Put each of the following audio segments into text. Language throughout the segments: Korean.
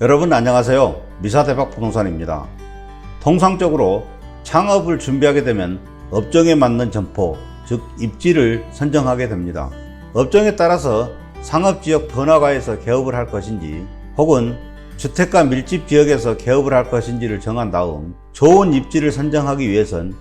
여러분 안녕하세요. 미사대박 부동산입니다. 통상적으로 창업을 준비하게 되면 업종에 맞는 점포, 즉 입지를 선정하게 됩니다. 업종에 따라서 상업지역 번화가에서 개업을 할 것인지 혹은 주택가 밀집 지역에서 개업을 할 것인지를 정한 다음 좋은 입지를 선정하기 위해선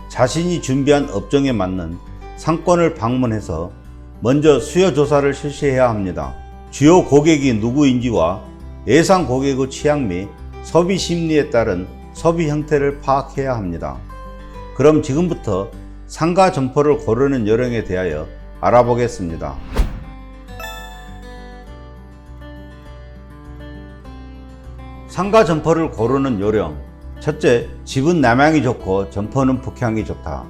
자신이 준비한 업종에 맞는 상권을 방문해서 먼저 수요 조사를 실시해야 합니다. 주요 고객이 누구인지와 예상 고객의 취향 및 소비 심리에 따른 소비 형태를 파악해야 합니다. 그럼 지금부터 상가 점포를 고르는 요령에 대하여 알아보겠습니다. 상가 점포를 고르는 요령. 첫째, 집은 남향이 좋고 점포는 북향이 좋다.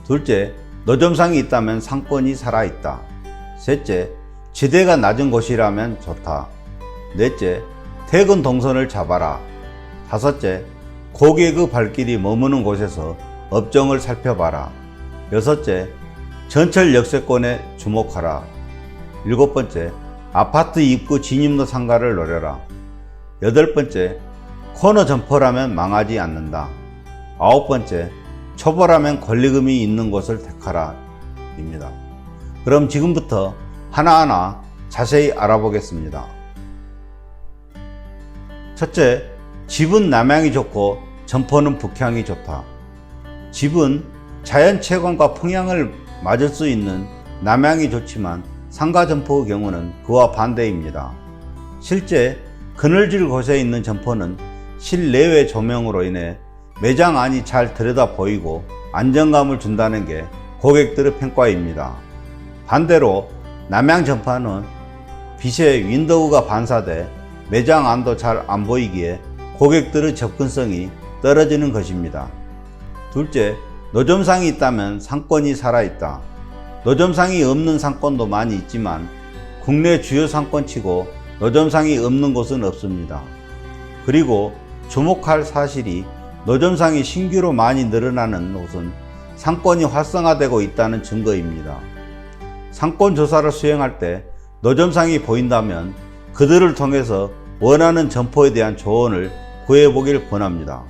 둘째, 노점상이 있다면 상권이 살아있다. 셋째, 지대가 낮은 곳이라면 좋다. 넷째, 퇴근 동선을 잡아라. 다섯째, 고객의 발길이 머무는 곳에서 업종을 살펴봐라. 여섯째, 전철 역세권에 주목하라. 일곱 번째, 아파트 입구 진입로 상가를 노려라. 여덟 번째, 코너 점포라면 망하지 않는다. 아홉 번째, 초보라면 권리금이 있는 곳을 택하라 입니다. 그럼 지금부터 하나하나 자세히 알아보겠습니다. 첫째, 집은 남향이 좋고 점포는 북향이 좋다. 집은 자연 채광과 풍향을 맞을 수 있는 남향이 좋지만 상가 점포의 경우는 그와 반대입니다. 실제 그늘질 곳에 있는 점포는 실내외 조명으로 인해 매장 안이 잘 들여다 보이고 안정감을 준다는 게 고객들의 평가입니다. 반대로 남향 점포는 빛에 윈도우가 반사돼 매장 안도 잘 안 보이기에 고객들의 접근성이 떨어지는 것입니다. 둘째, 노점상이 있다면 상권이 살아있다. 노점상이 없는 상권도 많이 있지만 국내 주요 상권치고 노점상이 없는 곳은 없습니다. 그리고 주목할 사실이 노점상이 신규로 많이 늘어나는 곳은 상권이 활성화되고 있다는 증거입니다. 상권 조사를 수행할 때 노점상이 보인다면 그들을 통해서 원하는 점포에 대한 조언을 구해보길 권합니다.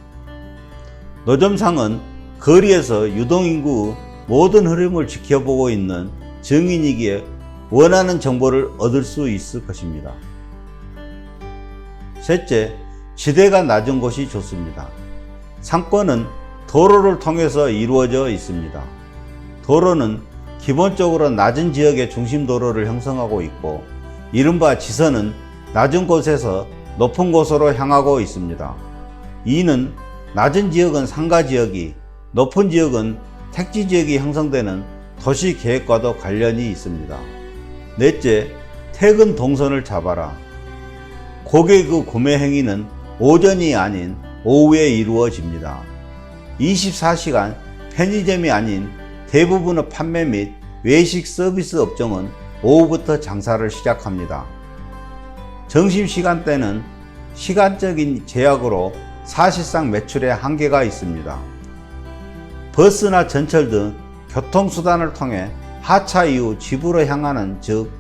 노점상은 거리에서 유동인구의 모든 흐름을 지켜보고 있는 증인이기에 원하는 정보를 얻을 수 있을 것입니다. 셋째, 지대가 낮은 곳이 좋습니다. 상권은 도로를 통해서 이루어져 있습니다. 도로는 기본적으로 낮은 지역의 중심 도로를 형성하고 있고 이른바 지선은 낮은 곳에서 높은 곳으로 향하고 있습니다. 이는 낮은 지역은 상가 지역이, 높은 지역은 택지 지역이 형성되는 도시 계획과도 관련이 있습니다. 넷째, 퇴근 동선을 잡아라. 고객의 구매 행위는 오전이 아닌 오후에 이루어집니다. 24시간 편의점이 아닌 대부분의 판매 및 외식 서비스 업종은 오후부터 장사를 시작합니다. 점심시간대는 시간적인 제약으로 사실상 매출에 한계가 있습니다. 버스나 전철 등 교통수단을 통해 하차 이후 집으로 향하는, 즉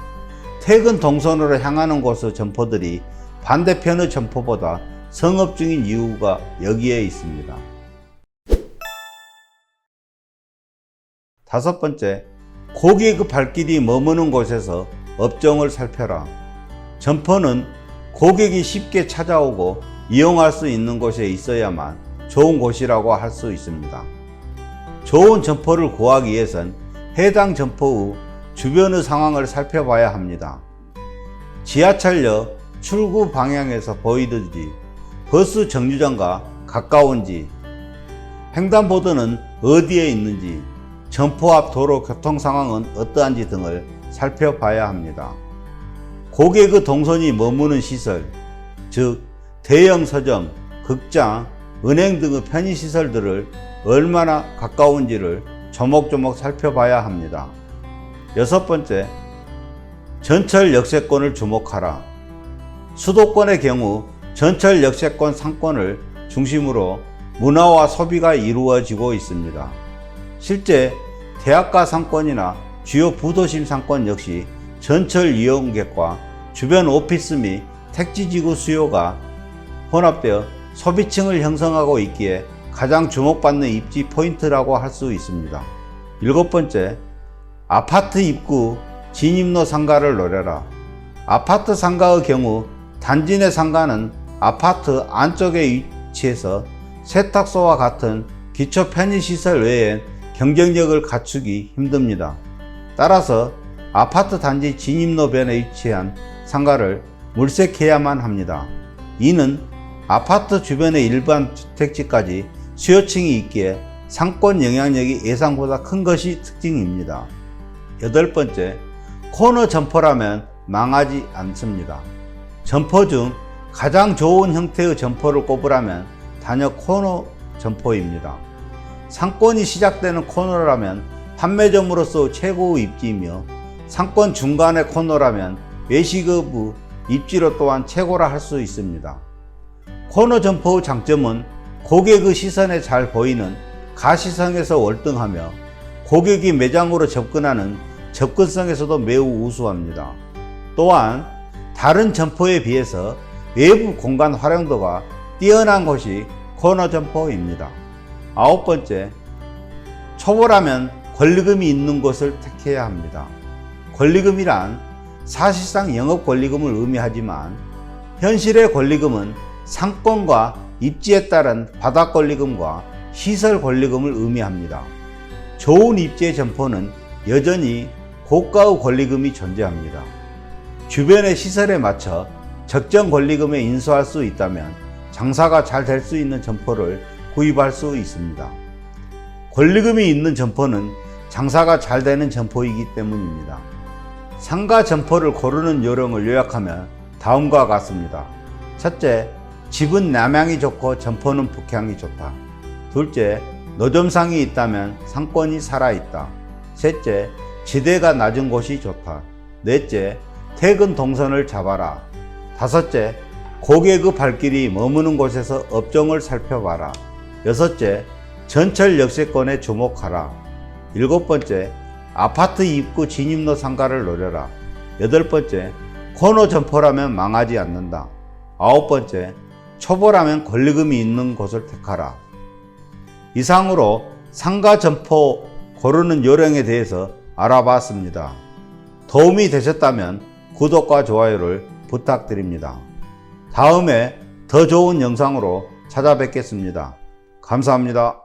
퇴근 동선으로 향하는 곳의 점포들이 반대편의 점포보다 성업 중인 이유가 여기에 있습니다. 다섯 번째, 고객의 발길이 머무는 곳에서 업종을 살펴라. 점포는 고객이 쉽게 찾아오고 이용할 수 있는 곳에 있어야만 좋은 곳이라고 할 수 있습니다. 좋은 점포를 구하기 위해선 해당 점포의 주변의 상황을 살펴봐야 합니다. 지하철역 출구 방향에서 보이든지, 버스 정류장과 가까운지, 횡단보도는 어디에 있는지, 점포 앞 도로 교통 상황은 어떠한지 등을 살펴봐야 합니다. 고객의 동선이 머무는 시설, 즉 대형 서점, 극장, 은행 등의 편의시설들을 얼마나 가까운지를 조목조목 살펴봐야 합니다. 여섯 번째, 전철 역세권을 주목하라. 수도권의 경우 전철 역세권 상권을 중심으로 문화와 소비가 이루어지고 있습니다. 실제 대학가 상권이나 주요 부도심 상권 역시 전철 이용객과 주변 오피스 및 택지지구 수요가 혼합되어 소비층을 형성하고 있기에 가장 주목받는 입지 포인트라고 할 수 있습니다. 7번째, 아파트 입구 진입로 상가를 노려라. 아파트 상가의 경우 단지 내 상가는 아파트 안쪽에 위치해서 세탁소와 같은 기초 편의시설 외엔 경쟁력을 갖추기 힘듭니다. 따라서 아파트 단지 진입로변에 위치한 상가를 물색해야만 합니다. 이는 아파트 주변의 일반 주택지까지 수요층이 있기에 상권 영향력이 예상보다 큰 것이 특징입니다. 8번째, 코너 점포라면 망하지 않습니다. 점포 중 가장 좋은 형태의 점포를 꼽으라면 단역 코너 점포입니다. 상권이 시작되는 코너라면 판매점으로서 최고의 입지이며 상권 중간의 코너라면 외식의 입지로 또한 최고라 할 수 있습니다. 코너 점포의 장점은 고객의 시선에 잘 보이는 가시성에서 월등하며 고객이 매장으로 접근하는 접근성에서도 매우 우수합니다. 또한 다른 점포에 비해서 외부 공간 활용도가 뛰어난 것이 코너 점포입니다. 9번째, 초보라면 권리금이 있는 곳을 택해야 합니다. 권리금이란 사실상 영업 권리금을 의미하지만 현실의 권리금은 상권과 입지에 따른 바닥 권리금과 시설 권리금을 의미합니다. 좋은 입지의 점포는 여전히 고가의 권리금이 존재합니다. 주변의 시설에 맞춰 적정 권리금에 인수할 수 있다면 장사가 잘 될 수 있는 점포를 구입할 수 있습니다. 권리금이 있는 점포는 장사가 잘 되는 점포이기 때문입니다. 상가 점포를 고르는 요령을 요약하면 다음과 같습니다. 첫째, 집은 남향이 좋고 점포는 북향이 좋다. 둘째, 노점상이 있다면 상권이 살아있다. 셋째, 지대가 낮은 곳이 좋다. 넷째, 퇴근 동선을 잡아라. 다섯째, 고객의 발길이 머무는 곳에서 업종을 살펴봐라. 여섯째, 전철 역세권에 주목하라. 7번째, 아파트 입구 진입로 상가를 노려라. 8번째, 코너 점포라면 망하지 않는다. 9번째, 초보라면 권리금이 있는 곳을 택하라. 이상으로 상가 점포 고르는 요령에 대해서 알아봤습니다. 도움이 되셨다면 구독과 좋아요를 부탁드립니다. 다음에 더 좋은 영상으로 찾아뵙겠습니다. 감사합니다.